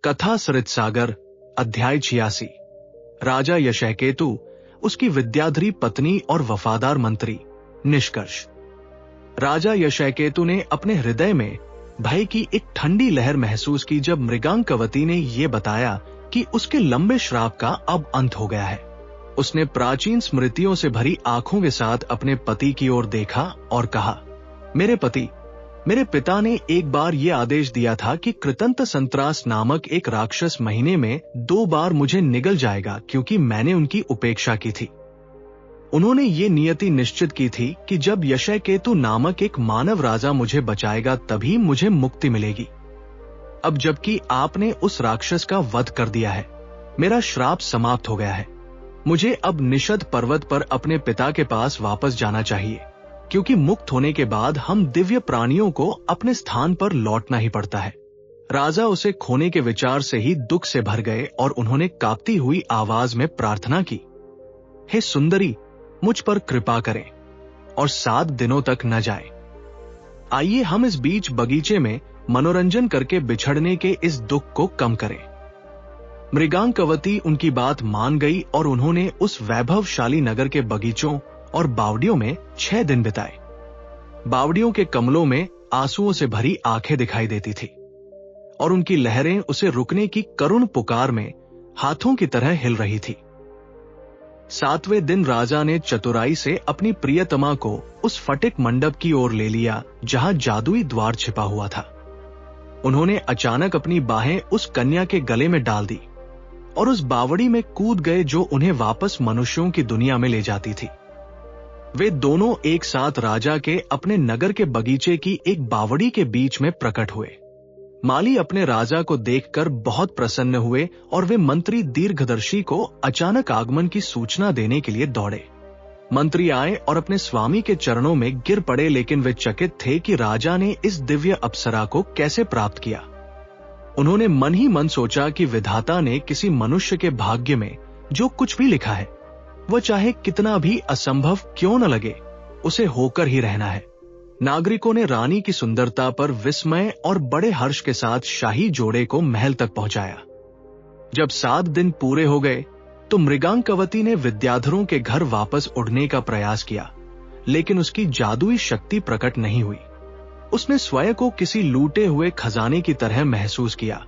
कथा सरितसागर, अध्याय 86। राजा यशकेतु, उसकी विद्याधरी पत्नी और वफादार मंत्री। निष्कर्ष। राजा यशकेतु ने अपने हृदय में भय की एक ठंडी लहर महसूस की जब मृगांकवती ने यह बताया कि उसके लंबे श्राप का अब अंत हो गया है। उसने प्राचीन स्मृतियों से भरी आंखों के साथ अपने पति की ओर देखा और कहा, मेरे पति, मेरे पिता ने एक बार यह आदेश दिया था कि कृतंत संत्रास नामक एक राक्षस महीने में 2 बार मुझे निगल जाएगा क्योंकि मैंने उनकी उपेक्षा की थी। उन्होंने ये नियति निश्चित की थी कि जब यशकेतु नामक एक मानव राजा मुझे बचाएगा तभी मुझे मुक्ति मिलेगी। अब जबकि आपने उस राक्षस का वध कर दिया है, मेरा श्राप समाप्त हो गया है। मुझे अब निषद पर्वत पर अपने पिता के पास वापस जाना चाहिए, क्योंकि मुक्त होने के बाद हम दिव्य प्राणियों को अपने स्थान पर लौटना ही पड़ता है। राजा उसे खोने के विचार से ही दुख से भर गए और उन्होंने कांपती हुई आवाज में प्रार्थना की, हे सुंदरी, मुझ पर कृपा करें और 7 दिनों तक न जाए। आइए हम इस बीच बगीचे में मनोरंजन करके बिछड़ने के इस दुख को कम करें। मृगांकवती उनकी बात मान गई और उन्होंने उस वैभवशाली नगर के बगीचों और बावड़ियों में 6 दिन बिताए। बावड़ियों के कमलों में आंसुओं से भरी आंखें दिखाई देती थी और उनकी लहरें उसे रुकने की करुण पुकार में हाथों की तरह हिल रही थी। 7वें दिन राजा ने चतुराई से अपनी प्रियतमा को उस फटिक मंडप की ओर ले लिया जहां जादुई द्वार छिपा हुआ था। उन्होंने अचानक अपनी बाहें उस कन्या के गले में डाल दी और उस बावड़ी में कूद गए जो उन्हें वापस मनुष्यों की दुनिया में ले जाती थी। वे दोनों एक साथ राजा के अपने नगर के बगीचे की एक बावड़ी के बीच में प्रकट हुए। माली अपने राजा को देखकर बहुत प्रसन्न हुए और वे मंत्री दीर्घदर्शी को अचानक आगमन की सूचना देने के लिए दौड़े। मंत्री आए और अपने स्वामी के चरणों में गिर पड़े, लेकिन वे चकित थे कि राजा ने इस दिव्य अप्सरा को कैसे प्राप्त किया। उन्होंने मन ही मन सोचा कि विधाता ने किसी मनुष्य के भाग्य में जो कुछ भी लिखा है, वह चाहे कितना भी असंभव क्यों न लगे, उसे होकर ही रहना है। नागरिकों ने रानी की सुंदरता पर विस्मय और बड़े हर्ष के साथ शाही जोड़े को महल तक पहुंचाया। जब 7 दिन पूरे हो गए तो मृगांकवती ने विद्याधरों के घर वापस उड़ने का प्रयास किया, लेकिन उसकी जादुई शक्ति प्रकट नहीं हुई। उसने स्वयं को किसी लूटे हुए खजाने की तरह महसूस किया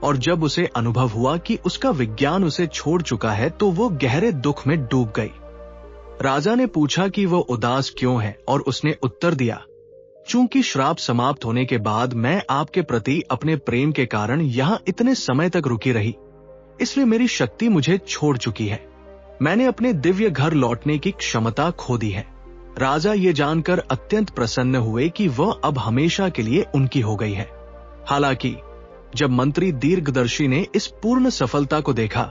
और जब उसे अनुभव हुआ कि उसका विज्ञान उसे छोड़ चुका है तो वो गहरे दुख में डूब गई। राजा ने पूछा कि वो उदास क्यों है और उसने उत्तर दिया, चूंकि श्राप समाप्त होने के बाद मैं आपके प्रति अपने प्रेम के कारण यहाँ इतने समय तक रुकी रही, इसलिए मेरी शक्ति मुझे छोड़ चुकी है। मैंने अपने दिव्य घर लौटने की क्षमता खो दी है। राजा ये जानकर अत्यंत प्रसन्न हुए कि वह अब हमेशा के लिए उनकी हो गई है। हालांकि जब मंत्री दीर्घदर्शी ने इस पूर्ण सफलता को देखा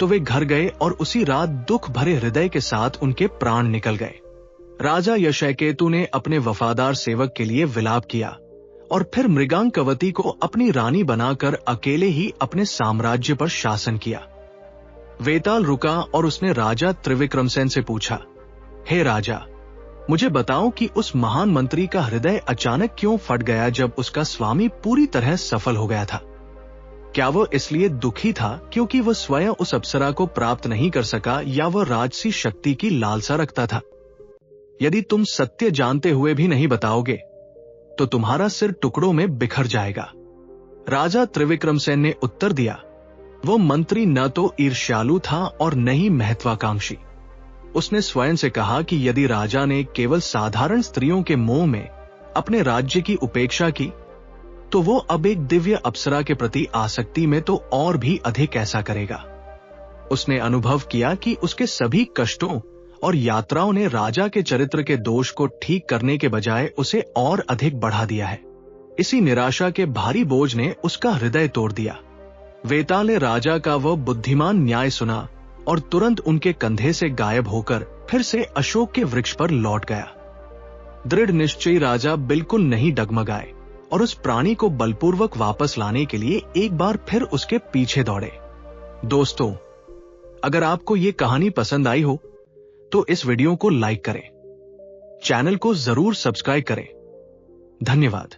तो वे घर गए और उसी रात दुख भरे हृदय के साथ उनके प्राण निकल गए। राजा यशकेतु ने अपने वफादार सेवक के लिए विलाप किया और फिर मृगांकवती को अपनी रानी बनाकर अकेले ही अपने साम्राज्य पर शासन किया। वेताल रुका और उसने राजा त्रिविक्रमसेन से पूछा, हे राजा, मुझे बताओ कि उस महान मंत्री का हृदय अचानक क्यों फट गया जब उसका स्वामी पूरी तरह सफल हो गया था? क्या वो इसलिए दुखी था क्योंकि वह स्वयं उस अप्सरा को प्राप्त नहीं कर सका, या वह राजसी शक्ति की लालसा रखता था? यदि तुम सत्य जानते हुए भी नहीं बताओगे तो तुम्हारा सिर टुकड़ों में बिखर जाएगा। राजा त्रिविक्रमसेन ने उत्तर दिया, वो मंत्री न तो ईर्ष्यालु था और न ही महत्वाकांक्षी। उसने स्वयं से कहा कि यदि राजा ने केवल साधारण स्त्रियों के मोह में अपने राज्य की उपेक्षा की तो वो अब एक दिव्य अप्सरा के प्रति आसक्ति में तो और भी अधिक ऐसा करेगा। उसने अनुभव किया कि उसके सभी कष्टों और यात्राओं ने राजा के चरित्र के दोष को ठीक करने के बजाय उसे और अधिक बढ़ा दिया है। इसी निराशा के भारी बोझ ने उसका हृदय तोड़ दिया। वेताल ने राजा का वह बुद्धिमान न्याय सुना और तुरंत उनके कंधे से गायब होकर फिर से अशोक के वृक्ष पर लौट गया। दृढ़ निश्चयी राजा बिल्कुल नहीं डगमगाए और उस प्राणी को बलपूर्वक वापस लाने के लिए एक बार फिर उसके पीछे दौड़े। दोस्तों, अगर आपको ये कहानी पसंद आई हो तो इस वीडियो को लाइक करें, चैनल को जरूर सब्सक्राइब करें। धन्यवाद।